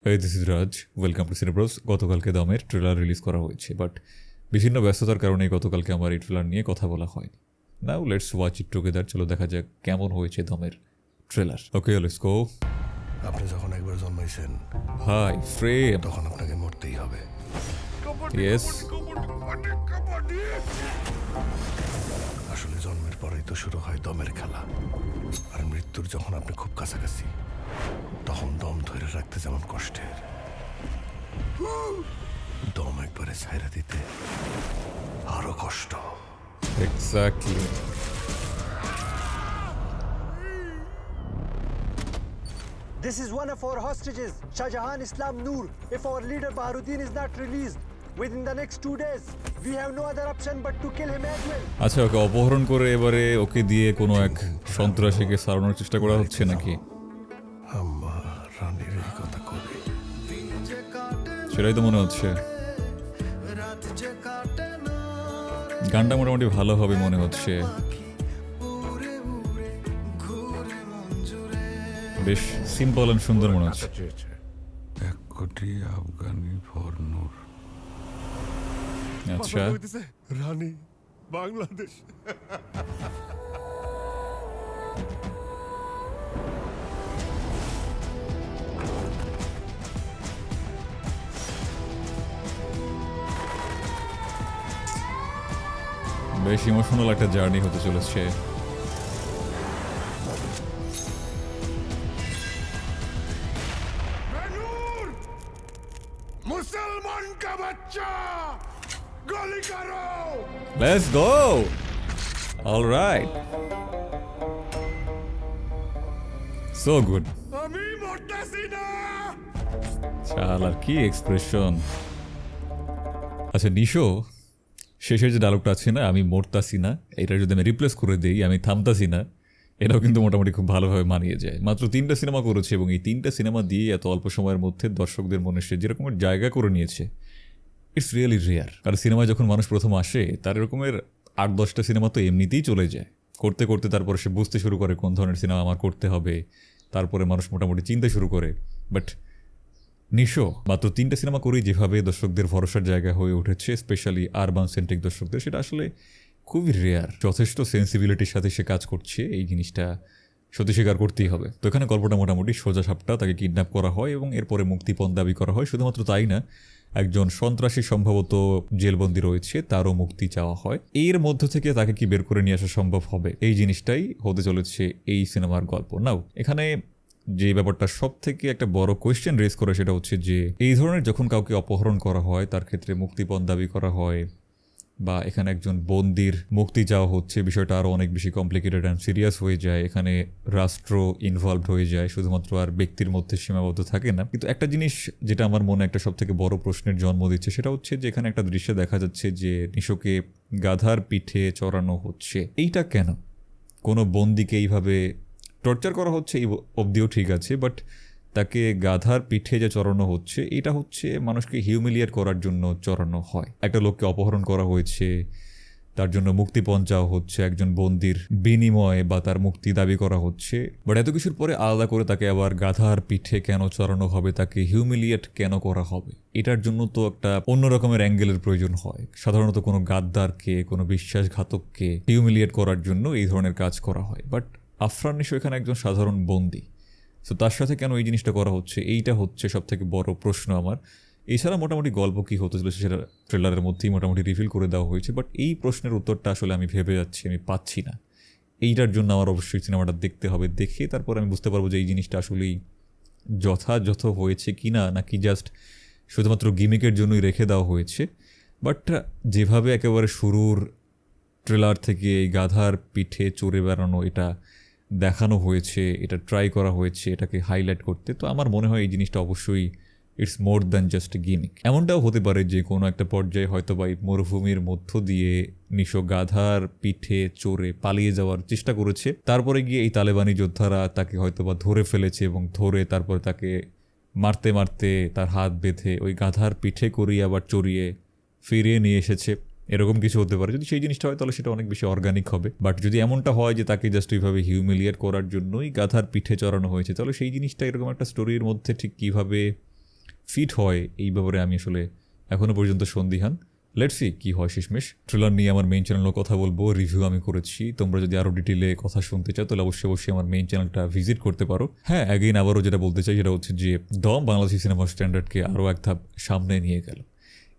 এই this is Raj, welcome to Cinebros. গতকালকে দমের ট্রেলার রিলিজ করা হয়েছে, বাট বিভিন্ন ব্যস্ততার কারণে গতকালকে আমার এই ট্রেলার নিয়ে কথা বলা হয়নি। Now let's watch it together. চলো দেখা যাক কেমন হয়েছে দমের ট্রেলার। Okay let's go. আপনি যখন একবার জন্মাইছেন হাই ফ্রেম। তখন আপনাকে মরতেই হবে। ইয়েস, আসলে জন্মের পরেই তো শুরু হয় দমের খেলা। আর মৃত্যুর যখন আপনি খুব কাছাকাছি, তখন দম ধরে রাখতে যেমন কষ্টের, দম একবারে ছাইরা দিতে আরো কষ্ট। Exactly. This is one of our hostages, Shahjahan Islam Noor. If our leader Baharuddin is not released within the next 2 days, we have no other option but to kill him as well. আচ্ছা, ওকে অপহরণ করে এবারে ওকে দিয়ে কোনো এক সন্ত্রাসীকে সারানোর চেষ্টা করা হচ্ছে নাকি? আমার রানীর এই কথা কবি সেটাই তো মনে হচ্ছে। গানটা মোটামুটি ভালো হবে মনে হচ্ছে, বেশ সিম্পল অ্যান্ড সুন্দর মনে হচ্ছে। 1 কোটি আফগানি ফর নূর। আচ্ছা, রানী বাংলাদেশ। বেশ ইমোশনাল একটা জার্নি হতে চলেছে। মুসলমান কা বাচ্চা গুলি করো। Let's go. Alright, so good. আমি মরতাছি না। শালার কি এক্সপ্রেশন। আচ্ছা, নিশো শেষের যে ডায়লগটা আছে না, আমি মরতাছি না, এটা যদি আমি রিপ্লেস করে দিই আমি থামতাছি না, এটাও কিন্তু মোটামুটি খুব ভালোভাবে মানিয়ে যায়। মাত্র 3টা সিনেমা করেছে এবং এই 3টা সিনেমা দিয়ে এত অল্প সময়ের মধ্যে দর্শকদের মনে সে যেরকমের জায়গা করে নিয়েছে, ইটস রিয়েলি রেয়ার। কারণ সিনেমায় যখন মানুষ প্রথম আসে তার এরকমের 8-10টা সিনেমা তো এমনিতেই চলে যায়, করতে করতে তারপরে সে বুঝতে শুরু করে কোন ধরনের সিনেমা আমার করতে হবে, তারপরে মানুষ মোটামুটি চিন্তা শুরু করে। বাট নিশো মাত্র 3টা সিনেমা করেই যেভাবে দর্শকদের ভরসার জায়গা হয়ে উঠেছে, স্পেশালি আরবান সেন্ট্রিক দর্শকদের, সেটা আসলে খুবই রেয়ার। যথেষ্ট সেন্সিবিলিটির সাথে সে কাজ করছে, এই জিনিসটা সত্যি স্বীকার করতেই হবে। তো এখানে গল্পটা মোটামুটি সোজা সাপটা, তাকে কিডন্যাপ করা হয় এবং এরপরে মুক্তিপণ দাবি করা হয়। শুধুমাত্র তাই না, একজন সন্ত্রাসী সম্ভবত জেলবন্দি রয়েছে, তারও মুক্তি চাওয়া হয়। এর মধ্য থেকে তাকে কি বের করে নিয়ে আসা সম্ভব হবে, এই জিনিসটাই হতে চলেছে এই সিনেমার গল্প। নাও এখানে যে ব্যাপারটা সব থেকে একটা বড় কোয়েশ্চেন রেজ করে সেটা হচ্ছে যে এই ধরনের যখন কাউকে অপহরণ করা হয়, তার ক্ষেত্রে মুক্তিপণ দাবি করা হয়, বা এখানে একজন বন্দির মুক্তি চাওয়া হচ্ছে, বিষয়টা আরও অনেক বেশি কমপ্লিকেটেড অ্যান্ড সিরিয়াস হয়ে যায়। এখানে রাষ্ট্র ইনভলভড হয়ে যায়, শুধুমাত্র আর ব্যক্তির মধ্যে সীমাবদ্ধ থাকে না। কিন্তু একটা জিনিস যেটা আমার মনে একটা সব থেকে বড় প্রশ্নের জন্ম দিচ্ছে, সেটা হচ্ছে যে এখানে একটা দৃশ্যে দেখা যাচ্ছে যে নিশোকে গাধার পিঠে চড়ানো হচ্ছে। এইটা কেন? কোনো বন্দিকে এইভাবে টর্চার করা হচ্ছে এই অবধিও ঠিক আছে, বাট তাকে গাধার পিঠে যে চড়ানো হচ্ছে, এটা হচ্ছে মানুষকে হিউমিলিয়েট করার জন্য চড়ানো হয়। একটা লোককে অপহরণ করা হয়েছে, তার জন্য মুক্তিপণ চাওয়া হচ্ছে একজন বন্দির বিনিময়ে, বা তার মুক্তি দাবি করা হচ্ছে। বাট এত কিছুর পরে আলাদা করে তাকে আবার গাধার পিঠে কেন চড়ানো হবে, তাকে হিউমিলিয়েট কেন করা হবে? এটার জন্য তো একটা অন্য রকমের অ্যাঙ্গেলের প্রয়োজন হয়। সাধারণত কোনো গাদ্দারকে, কোনো বিশ্বাসঘাতককে হিউমিলিয়েট করার জন্য এই ধরনের কাজ করা হয়, বাট আফরান নিশো এখানে একজন সাধারণ বন্দি, তো তার সাথে কেন এই জিনিসটা করা হচ্ছে? এইটা হচ্ছে সব থেকে বড় প্রশ্ন আমার। এছাড়া মোটামুটি গল্প কী হতে চলেছে সেটা ট্রেলারের মধ্যেই মোটামুটি রিভিল করে দেওয়া হয়েছে, বাট এই প্রশ্নের উত্তরটা আসলে আমি ভেবে যাচ্ছি, আমি পাচ্ছি না। এইটার জন্য আমার অবশ্যই সিনেমাটা দেখতে হবে, দেখে তারপর আমি বুঝতে পারবো যে এই জিনিসটা আসলেই যথাযথ হয়েছে কি না, নাকি জাস্ট শুধুমাত্র গিমিকের জন্যই রেখে দেওয়া হয়েছে। বাট যেভাবে একেবারে শুরুর ট্রেলার থেকে এই গাধার পিঠে চড়ে বেড়ানো এটা দেখানো হয়েছে, এটা ট্রাই করা হয়েছে এটাকে হাইলাইট করতে, তো আমার মনে হয় এই জিনিসটা অবশ্যই it's more than just gimmick. এমনটাও হতে পারে যে কোনো একটা পর্যায়ে হয়তো বা এই মরুভূমির মধ্য দিয়ে নিশো গাধার পিঠে চড়ে পালিয়ে যাওয়ার চেষ্টা করেছে, তারপরে গিয়ে এই তালেবানি যোদ্ধারা তাকে হয়তো বা ধরে ফেলেছে এবং ধরে তারপরে তাকে মারতে মারতে তার হাত বেঁধে ওই গাধার পিঠে করিয়ে আবার চড়িয়ে ফিরিয়ে নিয়ে এসেছে। এরকম কিছু হতে পারে। যদি সেই জিনিসটা হয় তাহলে সেটা অনেক বেশি অর্গানিক হবে। বাট যদি এমনটা হয় যে তাকে জাস্ট ওইভাবে হিউমিলিয়েট করার জন্যই গাধার পিঠে চড়ানো হয়েছে, তাহলে সেই জিনিসটা এরকম একটা স্টোরির মধ্যে ঠিক কীভাবে ফিট হয় এই ব্যাপারে আমি আসলে এখনও পর্যন্ত সন্দিহান। লেটস সি কী হয় শেষমেশ। ট্রেলার নিয়ে আমার মেইন চ্যানেলও কথা বলবো, রিভিউ আমি করেছি। তোমরা যদি আরও ডিটেলে কথা শুনতে চাও তাহলে অবশ্যই আমার মেইন চ্যানেলটা ভিজিট করতে পারো। হ্যাঁ, অ্যাগেইন আবারও যেটা বলতে চাই সেটা হচ্ছে যে দম বাংলাদেশি সিনেমার স্ট্যান্ডার্ডকে আরও এক ধাপ সামনে নিয়ে গেল।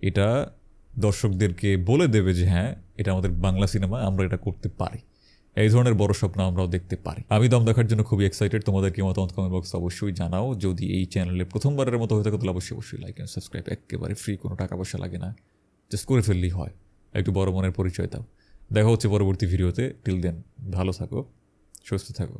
এটা দর্শকদেরকে বলে দেবে যে হ্যাঁ, এটা আমাদের বাংলা সিনেমা, আমরা এটা করতে পারি। এই ধরনের বড় স্বপ্ন আমরাও দেখতে পারি। আমি দম দেখার জন্য খুবই এক্সাইটেড। তোমাদের কি মতামত কমেন্ট বক্সে অবশ্যই জানাও। যদি এই চ্যানেলে প্রথমবারের মতো হয়ে থাকে তাহলে অবশ্যই লাইক অ্যান্ড সাবস্ক্রাইব, একেবারে ফ্রি, কোনো টাকা পয়সা লাগে না, জাস্ট করে ফেললেই হয়। একটু বড় মনের পরিচয় দাও। দেখা হচ্ছে পরবর্তী ভিডিওতে। টিল দেন ভালো থাকো, সুস্থ থাকো।